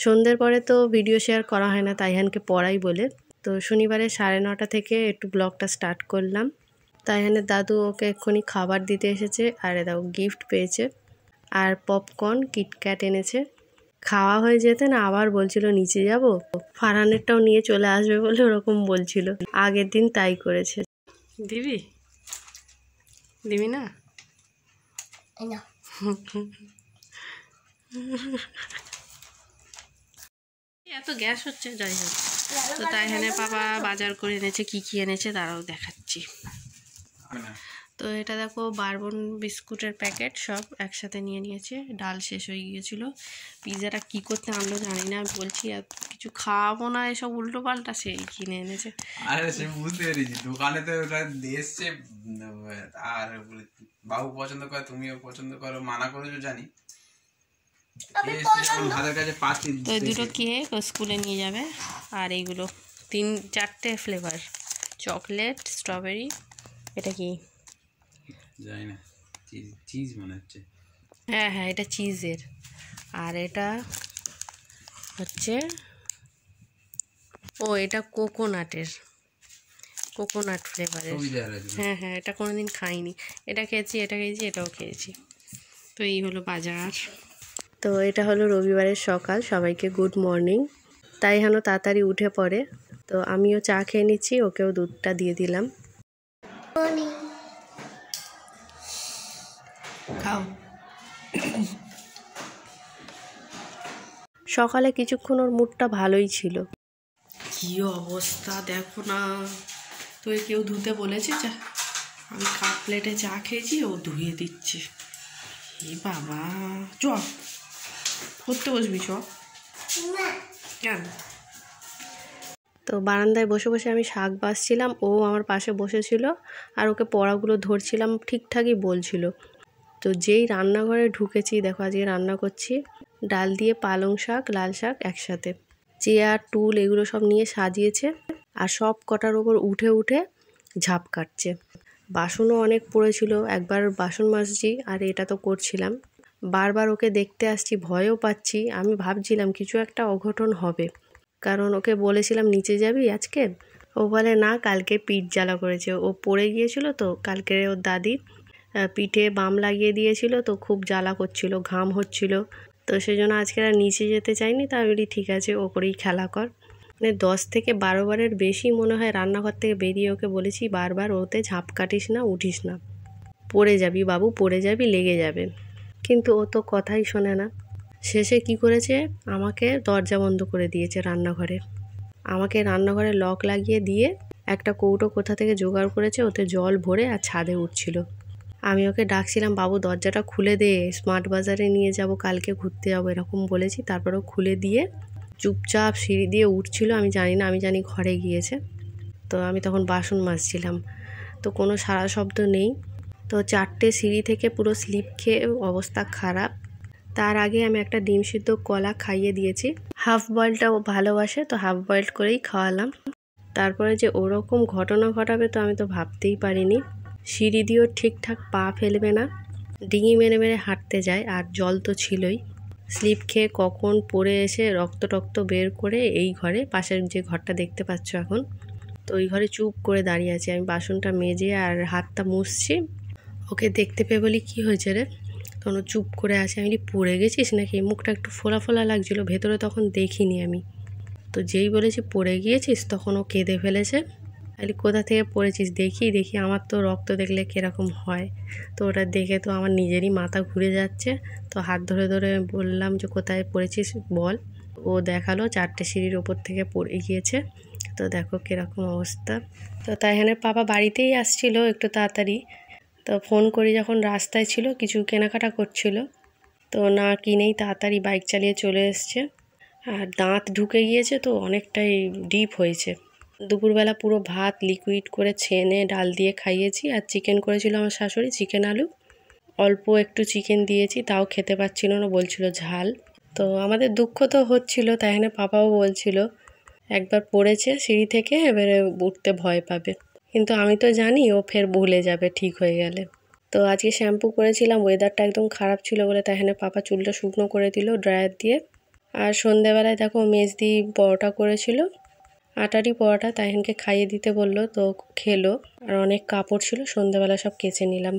সন্ধ্যের পরে তো ভিডিও শেয়ার করা হয় না তাইহানকে পড়াই বলে। তো শনিবারে 9:30 থেকে একটু ব্লগটা স্টার্ট করলাম। তাইহানের দাদু ওকে এক্ষুনি খাবার দিতে এসেছে, আর দাও গিফট পেয়েছে, আর পপকর্ন কিটক্যাট এনেছে। খাওয়া হয়ে যেতে না আবার বলছিল নিচে যাব, ফারহানেরটাও নিয়ে চলে আসবে বলে ওরকম বলছিল। আগের দিন তাই করেছে। দিবি দিবি না? এত গ্যাস হচ্ছে, যাই হোক। তো তাইহানের বাবা বাজার করে এনেছে, কি কি এনেছে তারাও দেখাচ্ছি। তো এটা দেখো বারবন বিস্কুটের প্যাকেট সব একসাথে নিয়ে নিয়েছে। ডাল শেষ হয়ে গিয়েছিল। পিৎজাটা কি করতে আনলো জানি না, বলছি আর কিছু খাওয়াবো না এসব উল্টো পাল্টা, সেই কিনে এনেছে। আরে সে বুঝতে পেরেছি, দোকানে তো ওটা এসছে আর বাবু পছন্দ করে, তুমিও পছন্দ করো, মানা করেছো জানি। হাতের কাছে পাচ্ছি তো দুটো কেক ও স্কুলে নিয়ে যাবে। আর এইগুলো 3-4টে ফ্লেভার, চকলেট, স্ট্রবেরি। এটা কি জানি না, চিজ মনে হচ্ছে। হ্যাঁ হ্যাঁ, এটা চিজের। আর এটা হচ্ছে এটা কোকোনাটের, কোকোনাট ফ্লেভারের। হ্যাঁ হ্যাঁ, এটা কোনোদিন খাইনি। এটা খেয়েছি, এটা খেয়েছি, এটাও খেয়েছি। তো এই হলো বাজার। তো এটা হলো রবিবারের সকাল। সবাইকে গুড মর্নিং। তাইহানও তাড়াতাড়ি উঠে পড়ে। তো আমিও চা খেয়ে নিচ্ছি, ওকেও দুধটা দিয়ে দিলাম। খাও। সকালে কিছুক্ষণ ওর মুডটা ভালোই ছিল। কি অবস্থা দেখো না। তো কেউ ধুতে বলেছে চা, আমি কাপ প্লেটে চা খেয়েছি, ও ধুয়ে দিচ্ছে। এ বাবা, চ করতে বসবি, চ। কেন? তো বারান্দায় বসে বসে আমি শাক বাছছিলাম, ও আমার পাশে বসেছিল, আর ওকে পড়াগুলো ধরছিলাম, ঠিকঠাকই বলছিল। তো যেই রান্নাঘরে ঢুকেছি, দেখো আজকে রান্না করছি ডাল দিয়ে পালং শাক, লাল শাক একসাথে। চেয়ার টুল এগুলো সব নিয়ে সাজিয়েছে, আর সব কটার ওপর উঠে উঠে ঝাঁপ কাটছে। বাসনও অনেক পড়েছিল, একবার বাসন মাজছি আর এটা তো করছিলাম। বারবার ওকে দেখতে আসছি, ভয়ও পাচ্ছি। আমি ভাবছিলাম কিছু একটা অঘটন হবে, কারণ ওকে বলেছিলাম নিচে যাবি আজকে, ও বলে না, কালকে পিঠ জ্বালা করেছে। ও পড়ে গিয়েছিল, তো কালকে ওর দাদি পিঠে বাম লাগিয়ে দিয়েছিল, তো খুব জ্বালা করছিল, ঘাম হচ্ছিল। তো সেই জন্য আজকে আর নিচে যেতে চাইনি। তা আমি বলি ঠিক আছে, ওপরেই খেলা কর। মানে 10 থেকে 12 বারের বেশি মনে হয় রান্নাঘর থেকে বেরিয়ে ওকে বলেছি বারবার, ওতে ঝাঁপ কাটিস না, উঠিস না, পড়ে যাবি বাবু, পড়ে যাবি, লেগে যাবে। কিন্তু ও তো কথাই শোনে না। শেষে কি করেছে, আমাকে দরজা বন্ধ করে দিয়েছে রান্নাঘরে। আমাকে রান্নাঘরে লক লাগিয়ে দিয়ে একটা কৌটো কোথা থেকে জোগাড় করেছে, ওতে জল ভরে আর ছাদে উঠছিল। আমি ওকে ডাকছিলাম, বাবু দরজাটা খুলে দে, স্মার্ট বাজারে নিয়ে যাব, কালকে ঘুরতে যাবো, এরকম বলেছি। তারপরেও খুলে দিয়ে চুপচাপ সিঁড়ি দিয়ে উঠছিল। আমি জানি না, আমি জানি ঘরে গিয়েছে। তো আমি তখন বাসন মাজছিলাম, তো কোনো সারা শব্দ নেই। তো 4টে সিঁড়ি থেকে পুরো স্লিপ খেয়ে অবস্থা খারাপ। তার আগে আমি একটা ডিম সিদ্ধ কলা খাইয়ে দিয়েছি। হাফ বয়েলটা ও ভালোবাসে, তো হাফ বয়েল করেই খাওয়ালাম। তারপরে যে ওরকম ঘটনা ঘটাবে তো আমি তো ভাবতেই পারিনি। সিঁড়ি দিয়েও ঠিকঠাক পা ফেলবে না, ডিঙি মেরে মেরে হাঁটতে যায়, আর জল তো ছিলই। স্লিপ খেয়ে কখন পড়ে এসে রক্ত টক্ত বের করে এই ঘরে, পাশের যে ঘরটা দেখতে পাচ্ছ এখন, তো ওই ঘরে চুপ করে দাঁড়িয়ে আছে। আমি বাসনটা মেজে আর হাতটা মুছছি, ওকে দেখতে পেয়ে বলি কী হয়েছে রে? তখন ও চুপ করে আছে। আমি বলি পড়ে গেছিস নাকি? মুখটা একটু ফোলা ফোলা লাগছিলো, ভেতরে তখন দেখিনি আমি। তো যেই বলেছি পড়ে গিয়েছিস, তখন ও কেঁদে ফেলেছে। বলি কোথা থেকে পড়েছিস? দেখি দেখি, আমার তো রক্ত দেখলে কীরকম হয়। তো ওটা দেখে তো আমার নিজেরই মাথা ঘুরে যাচ্ছে। তো হাত ধরে ধরে বললাম যে কোথায় পড়েছিস বল। ও দেখালো 4টে সিঁড়ির ওপর থেকে পড়ে গিয়েছে। তো দেখো কীরকম অবস্থা। তো তাইহানের পাপা বাড়িতেই আসছিল একটু তাড়াতাড়ি। তো ফোন করি যখন রাস্তায় ছিল, কিছু কেনাকাটা করছিল, তো না কিনেই তাড়াতাড়ি বাইক চালিয়ে চলে এসছে। আর দাঁত ঢুকে গিয়েছে, তো অনেকটাই ডিপ হয়েছে। দুপুরবেলা পুরো ভাত লিকুইড করে ছেনে ডাল দিয়ে খাইয়েছি, আর চিকেন করেছিল আমার শাশুড়ি, চিকেন আলু। অল্প একটু চিকেন দিয়েছি, তাও খেতে পারছিল না, বলছিল ঝাল। তো আমাদের দুঃখ তো হচ্ছিল, তাই এখানে পাপাও বলছিল একবার পড়েছে সিঁড়ি থেকে, এবারে উঠতে ভয় পাবে। কিন্তু আমি তো জানি ও ফের ভুলে যাবে ঠিক হয়ে গেলে। তো আজকে শ্যাম্পু করেছিলাম, ওয়েদারটা একদম খারাপ ছিল বলে, তাই এখানে পাপা চুলটা শুকনো করে দিল ড্রায়ার দিয়ে। আর সন্ধেবেলায় দেখো মেজদি পরোটা করেছিল, আটারই পরোটা, তাইহানকে খাইয়ে দিতে বললো, তো খেলো। আর অনেক কাপড় ছিল, সন্ধেবেলা সব কেচে নিলাম।